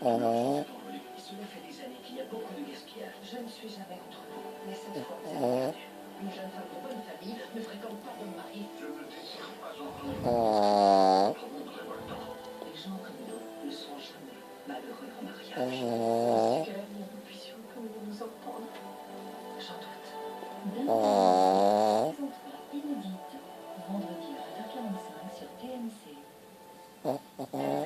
Ah, Cela fait des années qu'il y a beaucoup de gaspillage. Je ne suis jamais contre vous, mais cette fois, c'est ah, arrêté. Une jeune femme de bonne famille ne fréquente pas de mari. Je ne désire pas entendre. ah, Notre monde révoltant. Les gens comme nous ne sont jamais malheureux en mariage. ah, Est-ce qu'à l'avenir nous puissions comme nous entendre? J'en doute. ah, Présente-toi inédite, vendredi à 20h45 sur TMC. ah, ah.